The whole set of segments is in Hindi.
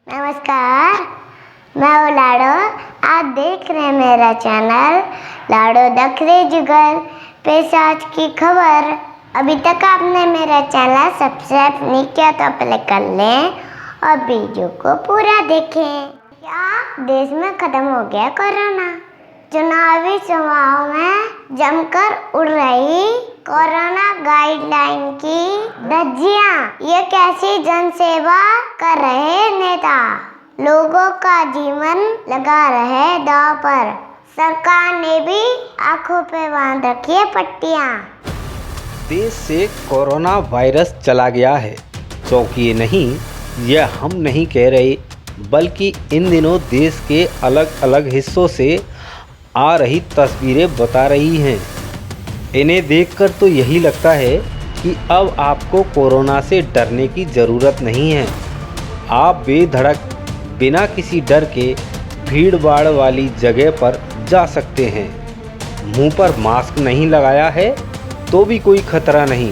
नमस्कार, मैं हूँ लाडो। आप देख रहे हैं मेरा चैनल लाडो दखरे जुगल। पेश आज की खबर। अभी तक आपने मेरा चैनल सब्सक्राइब नहीं किया तो पहले कर लें और वीडियो को पूरा देखें। क्या देश में खत्म हो गया कोरोना? चुनावी सभाओं में जमकर उड़ रही कोरोना गाइडलाइन की धज्जियां। ये कैसी जनसेवा कर रहे नेता, लोगों का जीवन लगा रहे दांव पर। सरकार ने भी आंखों पे बांध रखी है पट्टियां। देश से कोरोना वायरस चला गया है, चौंकिए नहीं, यह हम नहीं कह रहे, बल्कि इन दिनों देश के अलग अलग हिस्सों से आ रही तस्वीरें बता रही हैं। इन्हें देखकर तो यही लगता है कि अब आपको कोरोना से डरने की ज़रूरत नहीं है। आप बेधड़क बिना किसी डर के भीड़ भाड़ वाली जगह पर जा सकते हैं। मुंह पर मास्क नहीं लगाया है तो भी कोई खतरा नहीं।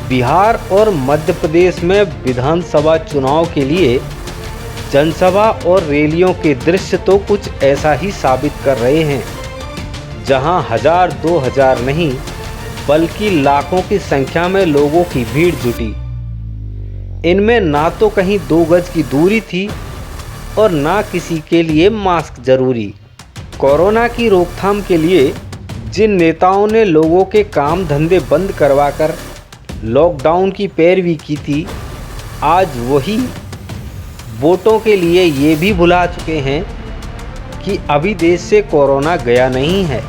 बिहार और मध्य प्रदेश में विधानसभा चुनाव के लिए जनसभा और रैलियों के दृश्य तो कुछ ऐसा ही साबित कर रहे हैं, जहां 1000-2000 नहीं बल्कि लाखों की संख्या में लोगों की भीड़ जुटी। इनमें ना तो कहीं 2 गज की दूरी थी और ना किसी के लिए मास्क जरूरी। कोरोना की रोकथाम के लिए जिन नेताओं ने लोगों के काम धंधे बंद करवाकर लॉकडाउन की पैरवी की थी, आज वही वोटों के लिए ये भी भुला चुके हैं कि अभी देश से कोरोना गया नहीं है।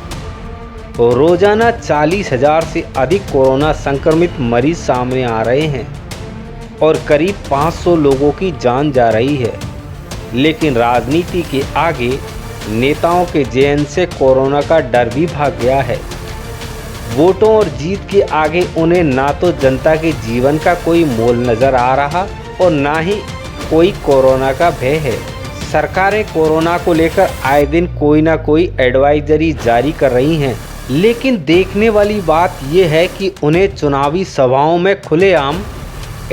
और रोजाना 40,000 से अधिक कोरोना संक्रमित मरीज सामने आ रहे हैं और करीब 500 लोगों की जान जा रही है। लेकिन राजनीति के आगे नेताओं के जहन से कोरोना का डर भी भाग गया है। वोटों और जीत के आगे उन्हें ना तो जनता के जीवन का कोई मोल नजर आ रहा और ना ही कोई कोरोना का भय है। सरकारें कोरोना को लेकर आए दिन कोई ना कोई एडवाइजरी जारी कर रही हैं, लेकिन देखने वाली बात यह है कि उन्हें चुनावी सभाओं में खुलेआम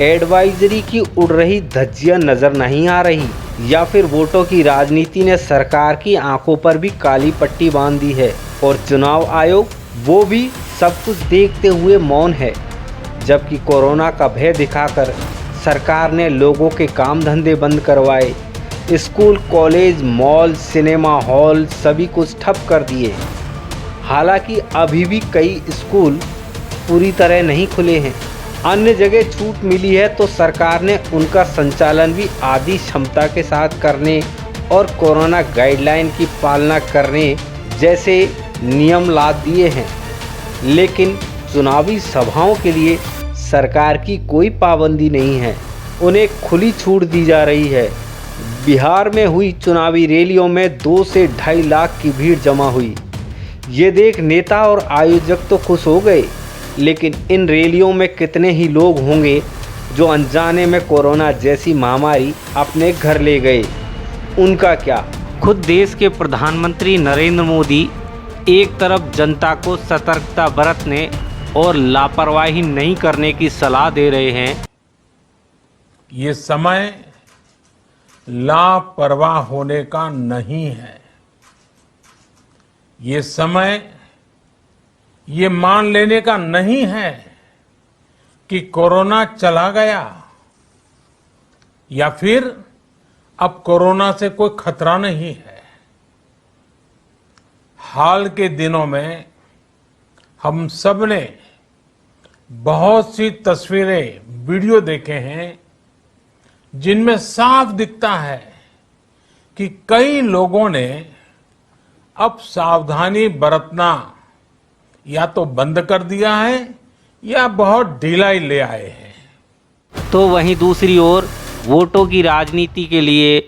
एडवाइजरी की उड़ रही धज्जियां नजर नहीं आ रही, या फिर वोटों की राजनीति ने सरकार की आंखों पर भी काली पट्टी बांध दी है और चुनाव आयोग वो भी सब कुछ देखते हुए मौन है। जबकि कोरोना का भय दिखाकर सरकार ने लोगों के काम धंधे बंद करवाए, school, college, mall, cinema hall सभी कुछ ठप कर दिए। हालांकि अभी भी कई स्कूल पूरी तरह नहीं खुले हैं। अन्य जगह छूट मिली है तो सरकार ने उनका संचालन भी आधी क्षमता के साथ करने और कोरोना गाइडलाइन की पालना करने जैसे नियम ला दिए हैं। लेकिन चुनावी सभाओं के लिए सरकार की कोई पाबंदी नहीं है, उन्हें खुली छूट दी जा रही है। बिहार में हुई चुनावी रैलियों में 2 से 2.5 लाख की भीड़ जमा हुई। ये देख नेता और आयोजक तो खुश हो गए, लेकिन इन रैलियों में कितने ही लोग होंगे जो अनजाने में कोरोना जैसी महामारी अपने घर ले गए, उनका क्या। खुद देश के प्रधानमंत्री नरेंद्र मोदी एक तरफ जनता को सतर्कता बरतने और लापरवाही नहीं करने की सलाह दे रहे हैं। ये समय लापरवाह होने का नहीं है। ये समय ये मान लेने का नहीं है कि कोरोना चला गया या फिर अब कोरोना से कोई खतरा नहीं है। हाल के दिनों में हम सब ने बहुत सी तस्वीरें, वीडियो देखे हैं जिनमें साफ दिखता है कि कई लोगों ने अब सावधानी बरतना या तो बंद कर दिया है या बहुत ढिलाई ले आए हैं। तो वहीं दूसरी ओर वोटों की राजनीति के लिए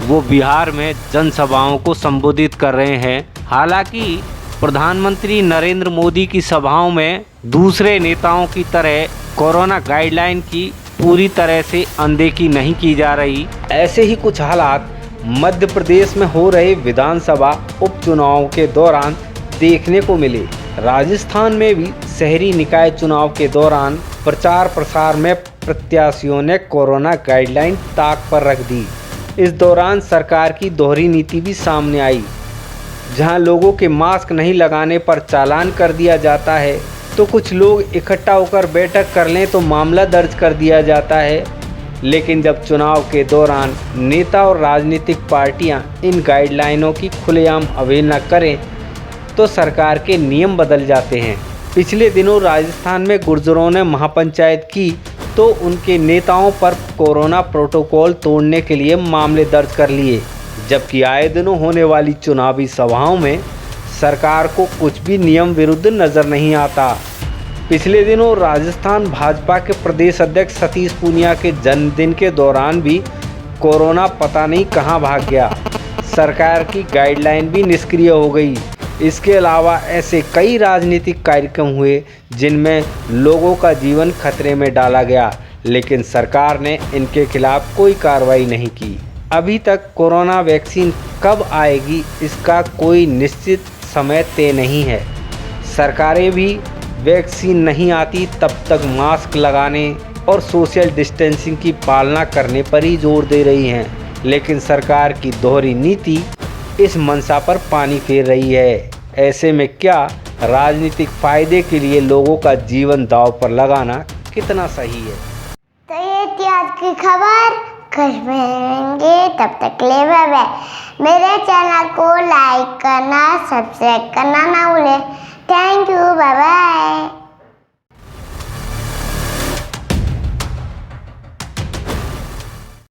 वो बिहार में जनसभाओं को संबोधित कर रहे हैं। हालांकि प्रधानमंत्री नरेंद्र मोदी की सभाओं में दूसरे नेताओं की तरह कोरोना गाइडलाइन की पूरी तरह से अनदेखी नहीं की जा रही। ऐसे ही कुछ हालात मध्य प्रदेश में हो रहे विधानसभा उपचुनाव के दौरान देखने को मिले। राजस्थान में भी शहरी निकाय चुनाव के दौरान प्रचार प्रसार में प्रत्याशियों ने कोरोना गाइडलाइन ताक पर रख दी। इस दौरान सरकार की दोहरी नीति भी सामने आई, जहां लोगों के मास्क नहीं लगाने पर चालान कर दिया जाता है, तो कुछ लोग इकट्ठा होकर बैठक कर लें तो मामला दर्ज कर दिया जाता है। लेकिन जब चुनाव के दौरान नेता और राजनीतिक पार्टियां इन गाइडलाइनों की खुलेआम अवहेलना करें तो सरकार के नियम बदल जाते हैं। पिछले दिनों राजस्थान में गुर्जरों ने महापंचायत की तो उनके नेताओं पर कोरोना प्रोटोकॉल तोड़ने के लिए मामले दर्ज कर लिए, जबकि आए दिनों होने वाली चुनावी सभाओं में सरकार को कुछ भी नियम विरुद्ध नजर नहीं आता। पिछले दिनों राजस्थान भाजपा के प्रदेश अध्यक्ष सतीश पूनिया के जन्मदिन के दौरान भी कोरोना पता नहीं कहां भाग गया, सरकार की गाइडलाइन भी निष्क्रिय हो गई। इसके अलावा ऐसे कई राजनीतिक कार्यक्रम हुए जिनमें लोगों का जीवन खतरे में डाला गया, लेकिन सरकार ने इनके खिलाफ कोई कार्रवाई नहीं की। अभी तक कोरोना वैक्सीन कब आएगी इसका कोई निश्चित समय तय नहीं है। सरकारें भी वैक्सीन नहीं आती तब तक मास्क लगाने और सोशल डिस्टेंसिंग की पालना करने पर ही जोर दे रही हैं, लेकिन सरकार की दोहरी नीति इस मंशा पर पानी फेर रही है। ऐसे में क्या राजनीतिक फायदे के लिए लोगों का जीवन दांव पर लगाना कितना सही है? तो ये थी आज की खबर। कल मिलेंगे, तब तक ले बाय बाय। मेरे चैनल को लाइक करना, सब्सक्राइब करना ना भूलें। Thank you, bye bye.